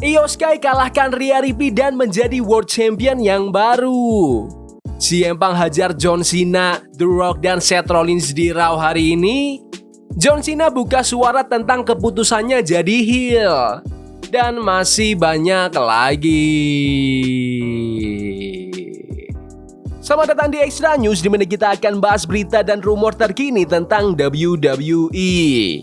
Io Sky kalahkan Rhea Ripley dan menjadi World Champion yang baru. CM Punk hajar John Cena, The Rock, dan Seth Rollins di Raw hari ini. John Cena buka suara tentang keputusannya jadi heel. Dan masih banyak lagi. Selamat datang di Extra News, di mana kita akan bahas berita dan rumor terkini tentang WWE.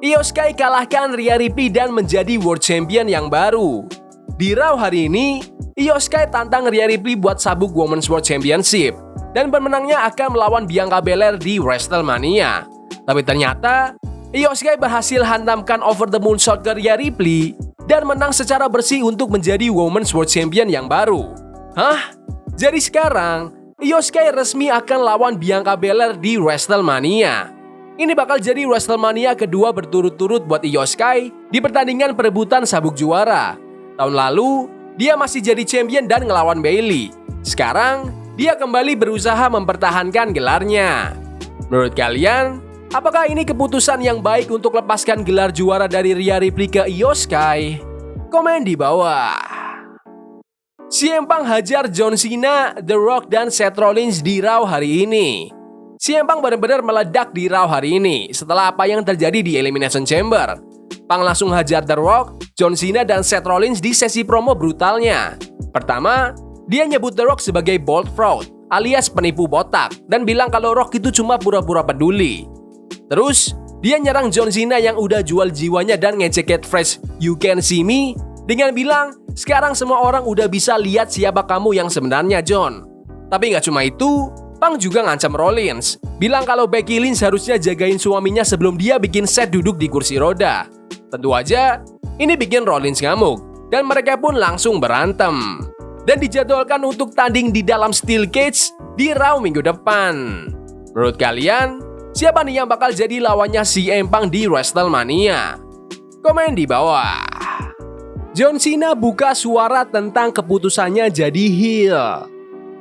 Io Sky kalahkan Rhea Ripley dan menjadi World Champion yang baru. Di Raw hari ini, Io Sky tantang Rhea Ripley buat sabuk Women's World Championship dan pemenangnya akan melawan Bianca Belair di WrestleMania. Tapi ternyata, Io Sky berhasil hantamkan over the moonsault ke Rhea Ripley dan menang secara bersih untuk menjadi Women's World Champion yang baru. Hah? Jadi sekarang, Io Sky resmi akan lawan Bianca Belair di WrestleMania. Ini bakal jadi WrestleMania kedua berturut-turut buat Io Sky di pertandingan perebutan sabuk juara. Tahun lalu, dia masih jadi champion dan ngelawan Bayley. Sekarang, dia kembali berusaha mempertahankan gelarnya. Menurut kalian, apakah ini keputusan yang baik untuk lepaskan gelar juara dari Rhea Ripley ke Io Sky? Komen di bawah. CM Punk hajar John Cena, The Rock, dan Seth Rollins di Raw hari ini. CM Punk benar-benar meledak di Raw hari ini setelah apa yang terjadi di Elimination Chamber. Punk langsung hajar The Rock, John Cena, dan Seth Rollins di sesi promo brutalnya. Pertama, dia nyebut The Rock sebagai bold fraud alias penipu botak dan bilang kalau Rock itu cuma pura-pura peduli. Terus, dia nyerang John Cena yang udah jual jiwanya dan ngecek catchphrase "You can see me" dengan bilang, "Sekarang semua orang udah bisa lihat siapa kamu yang sebenarnya, John." Tapi nggak cuma itu, Punk juga ngancam Rollins, bilang kalau Becky Lynch harusnya jagain suaminya sebelum dia bikin Seth duduk di kursi roda. Tentu aja, ini bikin Rollins ngamuk, dan mereka pun langsung berantem. Dan dijadwalkan untuk tanding di dalam Steel Cage di Raw minggu depan. Menurut kalian, siapa nih yang bakal jadi lawannya CM Punk di WrestleMania? Komen di bawah. John Cena buka suara tentang keputusannya jadi heel.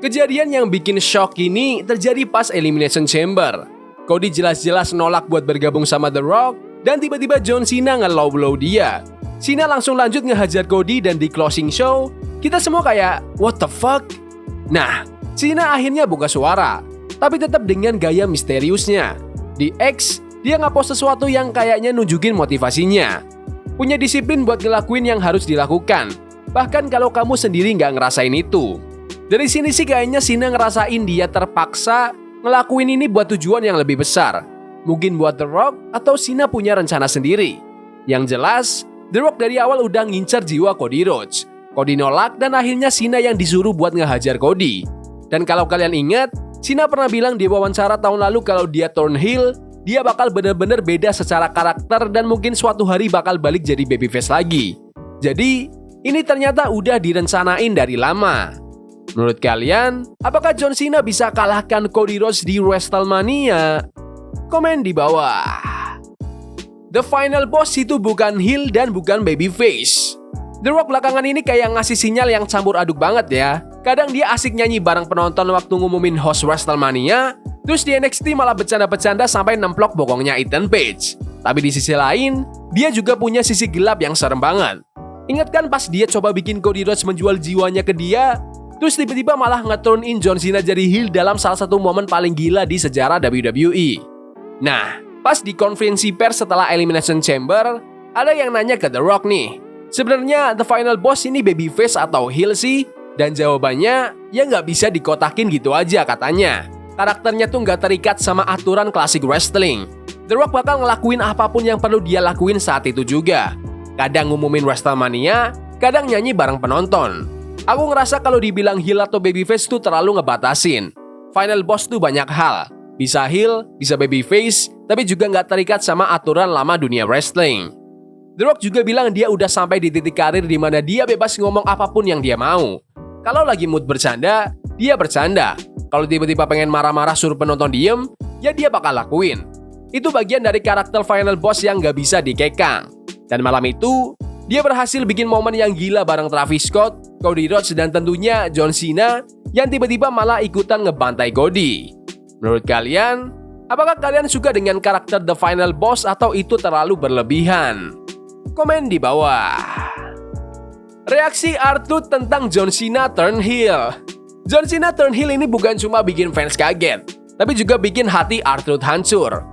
Kejadian yang bikin shock ini terjadi pas Elimination Chamber. Cody jelas-jelas nolak buat bergabung sama The Rock, dan tiba-tiba John Cena nge-low blow dia. Cena langsung lanjut ngehajar Cody, dan di closing show, kita semua kayak, what the fuck? Nah, Cena akhirnya buka suara, tapi tetap dengan gaya misteriusnya. Di X, dia nge-post sesuatu yang kayaknya nunjukin motivasinya. Punya disiplin buat ngelakuin yang harus dilakukan, bahkan kalau kamu sendiri nggak ngerasain itu. Dari sini sih kayaknya Cena ngerasain dia terpaksa ngelakuin ini buat tujuan yang lebih besar. Mungkin buat The Rock atau Cena punya rencana sendiri. Yang jelas, The Rock dari awal udah ngincer jiwa Cody Rhodes. Cody nolak dan akhirnya Cena yang disuruh buat ngehajar Cody. Dan kalau kalian ingat, Cena pernah bilang di wawancara tahun lalu kalau dia turn heel, dia bakal bener-bener beda secara karakter dan mungkin suatu hari bakal balik jadi babyface lagi. Jadi, ini ternyata udah direncanain dari lama. Menurut kalian, apakah John Cena bisa kalahkan Cody Rhodes di WrestleMania? Komen di bawah. The Final Boss itu bukan heel dan bukan babyface. The Rock belakangan ini kayak ngasih sinyal yang campur aduk banget ya. Kadang dia asik nyanyi bareng penonton waktu ngumumin host WrestleMania, terus di NXT malah bercanda-bercanda sampai nemplok bokongnya Ethan Page. Tapi di sisi lain, dia juga punya sisi gelap yang serem banget. Ingat kan pas dia coba bikin Cody Rhodes menjual jiwanya ke dia, terus tiba-tiba malah nge-turn in John Cena jadi heel dalam salah satu momen paling gila di sejarah WWE. Nah, pas di konferensi pers setelah Elimination Chamber, ada yang nanya ke The Rock nih, sebenarnya The Final Boss ini babyface atau heel sih? Dan jawabannya, ya nggak bisa dikotakin gitu aja katanya. Karakternya tuh nggak terikat sama aturan klasik wrestling. The Rock bakal ngelakuin apapun yang perlu dia lakuin saat itu juga. Kadang ngumumin WrestleMania, kadang nyanyi bareng penonton. Aku ngerasa kalau dibilang heel atau babyface tuh terlalu ngebatasin. Final Boss tuh banyak hal. Bisa heel, bisa babyface, tapi juga nggak terikat sama aturan lama dunia wrestling. The Rock juga bilang dia udah sampai di titik karir di mana dia bebas ngomong apapun yang dia mau. Kalau lagi mood bercanda, dia bercanda. Kalau tiba-tiba pengen marah-marah suruh penonton diem, ya dia bakal lakuin. Itu bagian dari karakter Final Boss yang nggak bisa dikekang. Dan malam itu, dia berhasil bikin momen yang gila bareng Travis Scott, Cody Rhodes, dan tentunya John Cena yang tiba-tiba malah ikutan ngebantai Cody. Menurut kalian, apakah kalian suka dengan karakter The Final Boss atau itu terlalu berlebihan? Komen di bawah. Reaksi R-Truth tentang John Cena turn heel. John Cena turn heel ini bukan cuma bikin fans kaget, tapi juga bikin hati R-Truth hancur.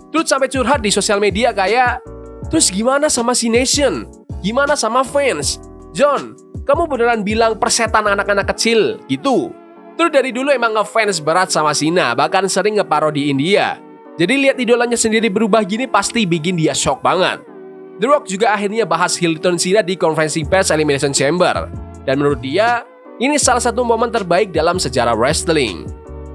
Truth sampai curhat di sosial media kayak, "Terus gimana sama C-Nation? Gimana sama fans? John, kamu beneran bilang persetan anak-anak kecil gitu?" Truth dari dulu emang ngefans berat sama Cena, bahkan sering ngeparodiin dia. Jadi lihat idolanya sendiri berubah gini pasti bikin dia shock banget. The Rock juga akhirnya bahas heel turn Cena di konferensi pers Elimination Chamber. Dan menurut dia, ini salah satu momen terbaik dalam sejarah wrestling.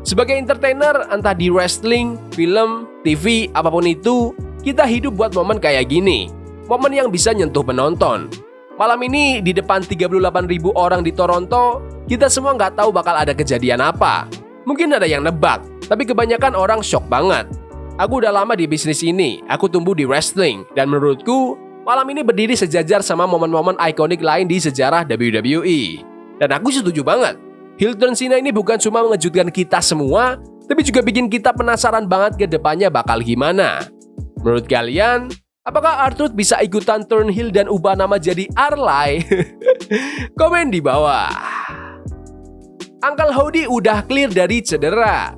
Sebagai entertainer, entah di wrestling, film, TV, apapun itu, kita hidup buat momen kayak gini. Momen yang bisa nyentuh penonton. Malam ini di depan 38.000 orang di Toronto, kita semua nggak tahu bakal ada kejadian apa. Mungkin ada yang nebak, tapi kebanyakan orang shock banget. Aku udah lama di bisnis ini, aku tumbuh di wrestling, dan menurutku, malam ini berdiri sejajar sama momen-momen ikonik lain di sejarah WWE. Dan aku setuju banget, heel turn Cena ini bukan cuma mengejutkan kita semua, tapi juga bikin kita penasaran banget ke depannya bakal gimana. Menurut kalian, apakah R-Truth bisa ikutan turn heel dan ubah nama jadi Arlai? Komen di bawah. Uncle Howdy udah clear dari cedera.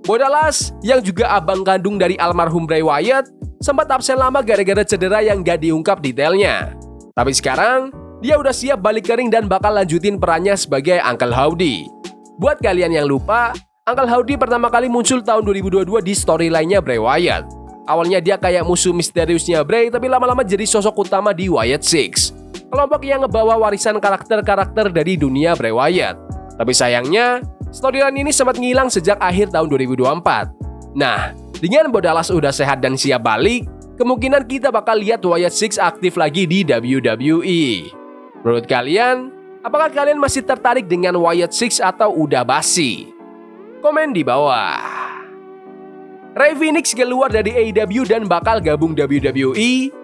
Bo Dallas, yang juga abang kandung dari almarhum Bray Wyatt, sempat absen lama gara-gara cedera yang gak diungkap detailnya. Tapi sekarang, dia udah siap balik ke ring dan bakal lanjutin perannya sebagai Uncle Howdy. Buat kalian yang lupa, Uncle Howdy pertama kali muncul tahun 2022 di storyline-nya Bray Wyatt. Awalnya dia kayak musuh misteriusnya Bray, tapi lama-lama jadi sosok utama di Wyatt Six, kelompok yang ngebawa warisan karakter-karakter dari dunia Bray Wyatt. Tapi sayangnya, storyline ini sempat ngilang sejak akhir tahun 2024. Nah, dengan Bo Dallas udah sehat dan siap balik, kemungkinan kita bakal lihat Wyatt Six aktif lagi di WWE. Menurut kalian, apakah kalian masih tertarik dengan Wyatt Six atau udah basi? Komen di bawah. Rey Fenix keluar dari AEW dan bakal gabung WWE.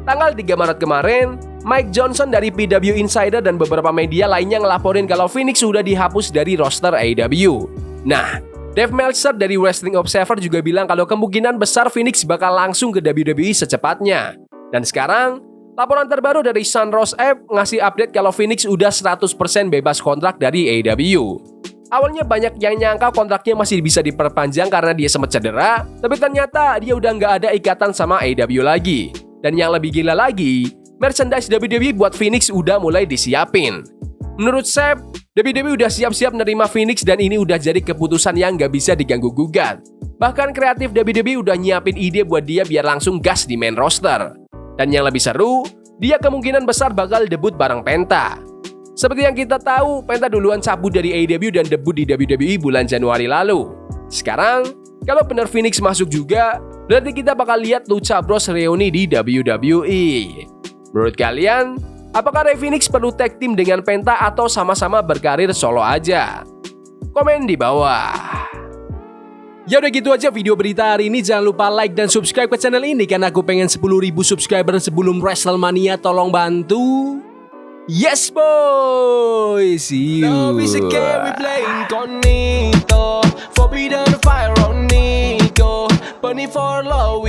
Tanggal 3 Maret kemarin, Mike Johnson dari PW Insider dan beberapa media lainnya ngelaporin kalau Fenix sudah dihapus dari roster AEW. Nah, Dave Meltzer dari Wrestling Observer juga bilang kalau kemungkinan besar Fenix bakal langsung ke WWE secepatnya. Dan sekarang, laporan terbaru dari Sunrise App ngasih update kalau Fenix udah 100% bebas kontrak dari AEW. Awalnya banyak yang nyangka kontraknya masih bisa diperpanjang karena dia sempat cedera, tapi ternyata dia udah nggak ada ikatan sama AEW lagi. Dan yang lebih gila lagi, merchandise WWE buat Phoenix udah mulai disiapin. Menurut Sep, WWE udah siap-siap nerima Phoenix dan ini udah jadi keputusan yang gak bisa diganggu-gugat. Bahkan kreatif WWE udah nyiapin ide buat dia biar langsung gas di main roster. Dan yang lebih seru, dia kemungkinan besar bakal debut bareng Penta. Seperti yang kita tahu, Penta duluan cabut dari AEW dan debut di WWE bulan Januari lalu. Sekarang, kalau benar Phoenix masuk juga, berarti kita bakal lihat Lucha Bros reuni di WWE. Menurut kalian, apakah Rey Fenix perlu tag team dengan Penta atau sama-sama berkarir solo aja? Komen di bawah. Ya udah gitu aja video berita hari ini. Jangan lupa like dan subscribe ke channel ini karena aku pengen 10.000 subscriber sebelum WrestleMania. Tolong bantu. Yes boy, see you. Love is a game we play incognito. Forbidden fire on Nico. Bunny for love.